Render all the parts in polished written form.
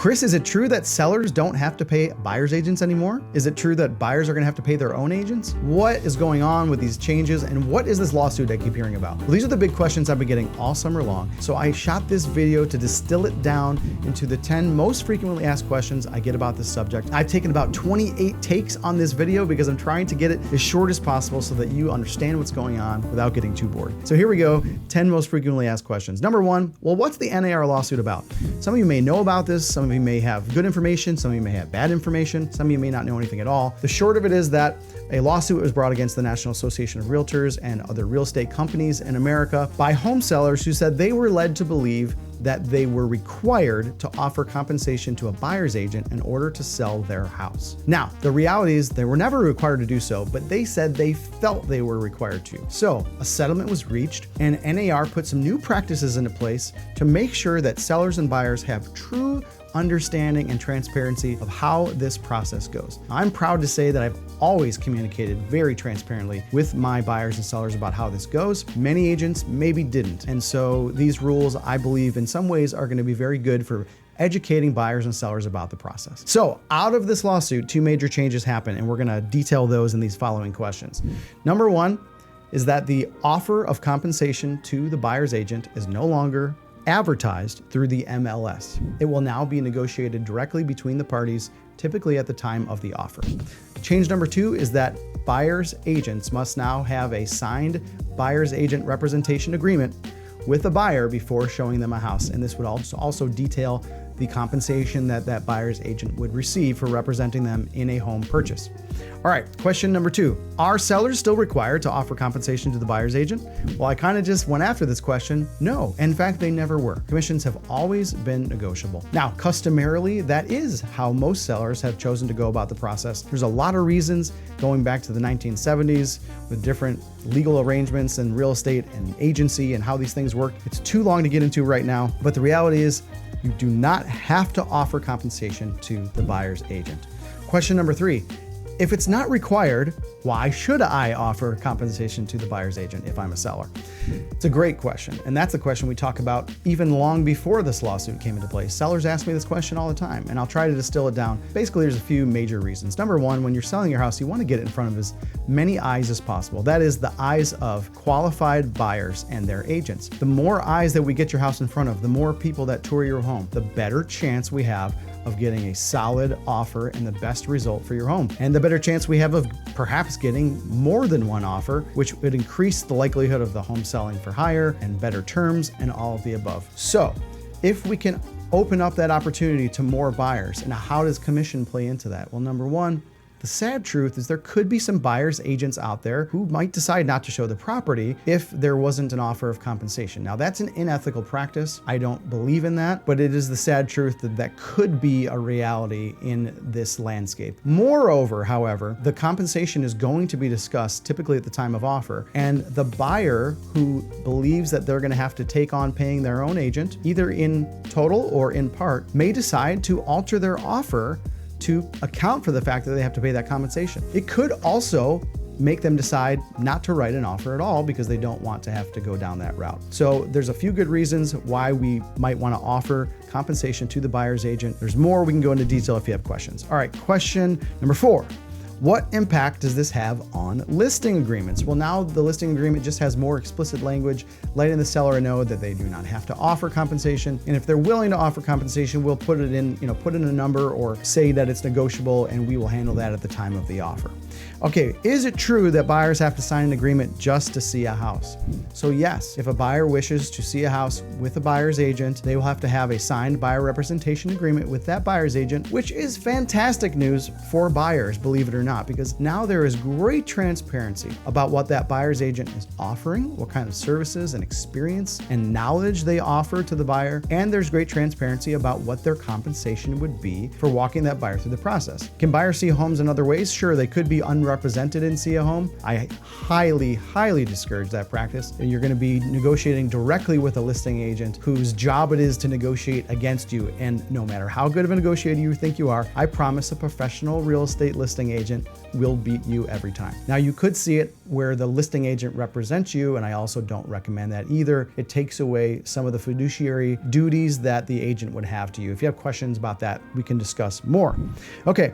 Chris, is it true that sellers don't have to pay buyer's agents anymore? Is it true that buyers are gonna have to pay their own agents? What is going on with these changes, and what is this lawsuit I keep hearing about? Well, these are the big questions I've been getting all summer long, so I shot this video to distill it down into the 10 most frequently asked questions I get about this subject. I've taken about 28 takes on this video because I'm trying to get it as short as possible so that you understand what's going on without getting too bored. So here we go, 10 most frequently asked questions. Number one, well, what's the NAR lawsuit about? Some of you may know about this, some of you may have good information, some of you may have bad information, some of you may not know anything at all. The short of it is that a lawsuit was brought against the National Association of Realtors and other real estate companies in America by home sellers who said they were led to believe that they were required to offer compensation to a buyer's agent in order to sell their house. Now, the reality is they were never required to do so, but they said they felt they were required to. So a settlement was reached, and NAR put some new practices into place to make sure that sellers and buyers have true understanding and transparency of how this process goes. I'm proud to say that I've always communicated very transparently with my buyers and sellers about how this goes. Many agents maybe didn't. And so these rules, I believe, in some ways are going to be very good for educating buyers and sellers about the process. So out of this lawsuit, two major changes happen, and we're going to detail those in these following questions. Number one is that the offer of compensation to the buyer's agent is no longer advertised through the MLS. It will now be negotiated directly between the parties, typically at the time of the offer. Change number two is that buyer's agents must now have a signed buyer's agent representation agreement with the buyer before showing them a house. And this would also detail the compensation that that buyer's agent would receive for representing them in a home purchase. All right, question number two. Are sellers still required to offer compensation to the buyer's agent? Well, I kind of just went after this question. No, in fact, they never were. Commissions have always been negotiable. Now, customarily, that is how most sellers have chosen to go about the process. There's a lot of reasons going back to the 1970s with different legal arrangements and real estate and agency and how these things work. It's too long to get into right now, but the reality is you do not have to offer compensation to the buyer's agent. Question number three. If it's not required, why should I offer compensation to the buyer's agent if I'm a seller? It's a great question. And that's a question we talk about even long before this lawsuit came into place. Sellers ask me this question all the time, and I'll try to distill it down. Basically, there's a few major reasons. Number one, when you're selling your house, you want to get it in front of as many eyes as possible. That is the eyes of qualified buyers and their agents. The more eyes that we get your house in front of, the more people that tour your home, the better chance we have of getting a solid offer and the best result for your home. And the better chance we have of perhaps getting more than one offer, which would increase the likelihood of the home selling for higher and better terms and all of the above. So if we can open up that opportunity to more buyers, and how does commission play into that? Well, number one, the sad truth is there could be some buyer's agents out there who might decide not to show the property if there wasn't an offer of compensation. Now, that's an unethical practice. I don't believe in that, but it is the sad truth that that could be a reality in this landscape. Moreover, however, the compensation is going to be discussed typically at the time of offer, and the buyer who believes that they're going to have to take on paying their own agent, either in total or in part, may decide to alter their offer to account for the fact that they have to pay that compensation. It could also make them decide not to write an offer at all because they don't want to have to go down that route. So there's a few good reasons why we might want to offer compensation to the buyer's agent. There's more. We can go into detail if you have questions. All right, question number four. What impact does this have on listing agreements? Well, now the listing agreement just has more explicit language, letting the seller know that they do not have to offer compensation. And if they're willing to offer compensation, we'll put it in, put in a number or say that it's negotiable, and we will handle that at the time of the offer. Okay, is it true that buyers have to sign an agreement just to see a house? So yes, if a buyer wishes to see a house with a buyer's agent, they will have to have a signed buyer representation agreement with that buyer's agent, which is fantastic news for buyers, believe it or not, because now there is great transparency about what that buyer's agent is offering, what kind of services and experience and knowledge they offer to the buyer, and there's great transparency about what their compensation would be for walking that buyer through the process. Can buyers see homes in other ways? Sure, they could be unrepresented unrepresented and see a home, I highly discourage that practice. You're going to be negotiating directly with a listing agent whose job it is to negotiate against you. And no matter how good of a negotiator you think you are, I promise a professional real estate listing agent will beat you every time. Now, you could see it where the listing agent represents you, and I also don't recommend that either. It takes away some of the fiduciary duties that the agent would have to you. If you have questions about that, we can discuss more. Okay.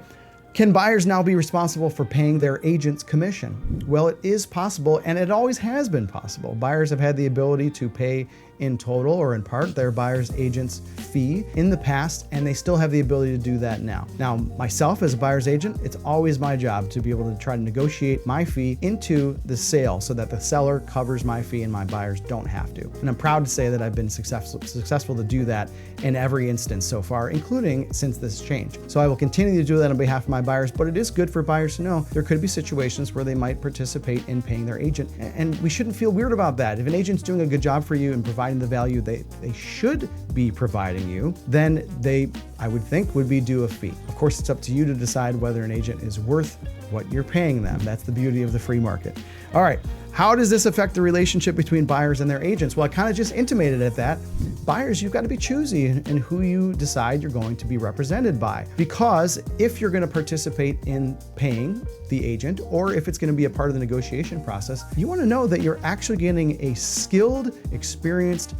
Can buyers now be responsible for paying their agent's commission? Well, it is possible, and it always has been possible. Buyers have had the ability to pay in total or in part their buyer's agent's fee in the past, and they still have the ability to do that now. Now, myself as a buyer's agent, it's always my job to be able to try to negotiate my fee into the sale so that the seller covers my fee and my buyers don't have to. And I'm proud to say that I've been successful to do that in every instance so far, including since this change. So I will continue to do that on behalf of my buyers, but it is good for buyers to know there could be situations where they might participate in paying their agent, and we shouldn't feel weird about that. If an agent's doing a good job for you and providing the value they should be providing you, then they, I would think, would be due a fee. Of course, it's up to you to decide whether an agent is worth what you're paying them. That's the beauty of the free market. All right, how does this affect the relationship between buyers and their agents? Well, I kind of just intimated at that. Buyers, you've got to be choosy in who you decide you're going to be represented by, because if you're going to participate in paying the agent, or if it's going to be a part of the negotiation process, you want to know that you're actually getting a skilled, experienced,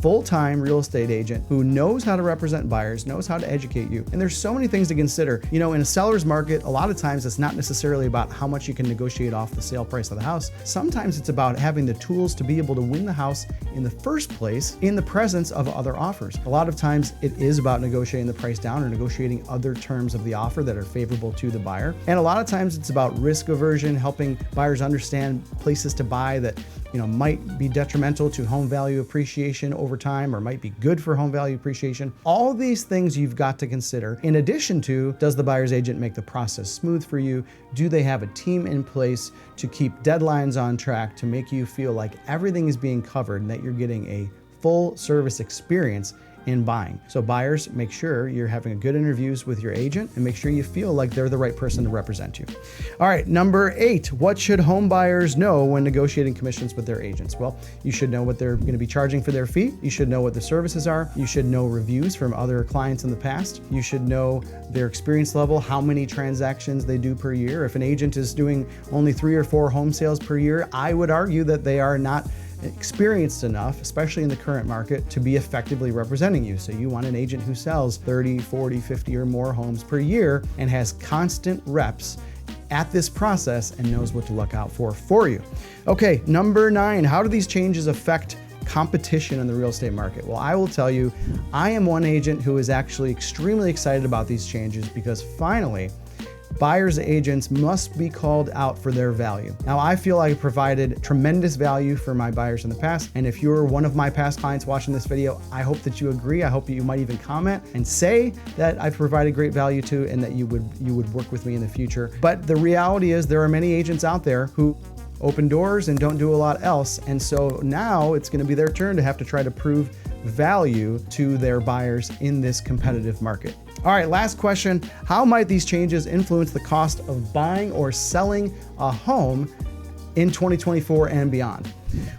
full-time real estate agent who knows how to represent buyers, knows how to educate you. And there's so many things to consider. You know, in a seller's market, a lot of times it's not necessarily about how much you can negotiate off the sale price of the house. Sometimes it's about having the tools to be able to win the house in the first place in the presence of other offers. A lot of times it is about negotiating the price down or negotiating other terms of the offer that are favorable to the buyer. And a lot of times it's about risk aversion, helping buyers understand places to buy that, you know, might be detrimental to home value appreciation over time or might be good for home value appreciation. All these things you've got to consider. In addition to, does the buyer's agent make the process smooth for you? Do they have a team in place to keep deadlines on track to make you feel like everything is being covered and that you're getting a full service experience in buying? So buyers, make sure you're having good interviews with your agent and make sure you feel like they're the right person to represent you. All right, number 8, what should home buyers know when negotiating commissions with their agents? Well, you should know what they're going to be charging for their fee. You should know what the services are. You should know reviews from other clients in the past. You should know their experience level, how many transactions they do per year. If an agent is doing only 3 or 4 home sales per year, I would argue that they are not experienced enough, especially in the current market, to be effectively representing you. So you want an agent who sells 30, 40, 50 or more homes per year and has constant reps at this process and knows what to look out for you. Okay, number 9, how do these changes affect competition in the real estate market? Well, I will tell you, I am one agent who is actually extremely excited about these changes because finally, buyers' agents must be called out for their value. Now, I feel I provided tremendous value for my buyers in the past, and if you're one of my past clients watching this video, I hope that you agree. I hope you might even comment and say that I've provided great value to and that you would work with me in the future. But the reality is there are many agents out there who open doors and don't do a lot else, and so now it's going to be their turn to have to try to prove value to their buyers in this competitive market. All right, last question. How might these changes influence the cost of buying or selling a home in 2024 and beyond?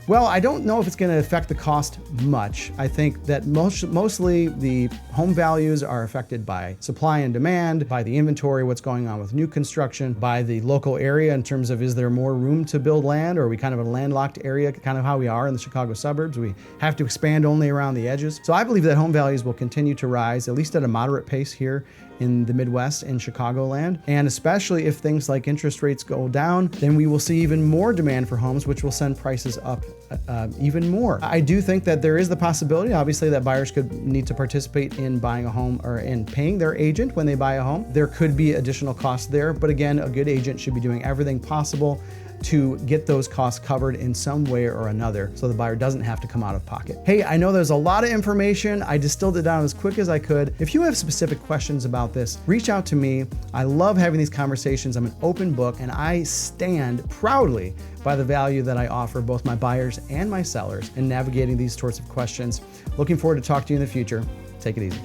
Well, I don't know if it's going to affect the cost much. I think that mostly the home values are affected by supply and demand, by the inventory, what's going on with new construction, by the local area in terms of is there more room to build land, or are we kind of a landlocked area, kind of how we are in the Chicago suburbs? We have to expand only around the edges. So I believe that home values will continue to rise, at least at a moderate pace here in the Midwest and Chicagoland. And especially if things like interest rates go down, then we will see even more demand for homes, which will send prices up even more. I do think that there is the possibility, obviously, that buyers could need to participate in buying a home or in paying their agent when they buy a home. There could be additional costs there, but again, a good agent should be doing everything possible to get those costs covered in some way or another so the buyer doesn't have to come out of pocket. Hey, I know there's a lot of information. I distilled it down as quick as I could. If you have specific questions about this, reach out to me. I love having these conversations. I'm an open book, and I stand proudly by the value that I offer both my buyers and my sellers in navigating these sorts of questions. Looking forward to talking to you in the future. Take it easy.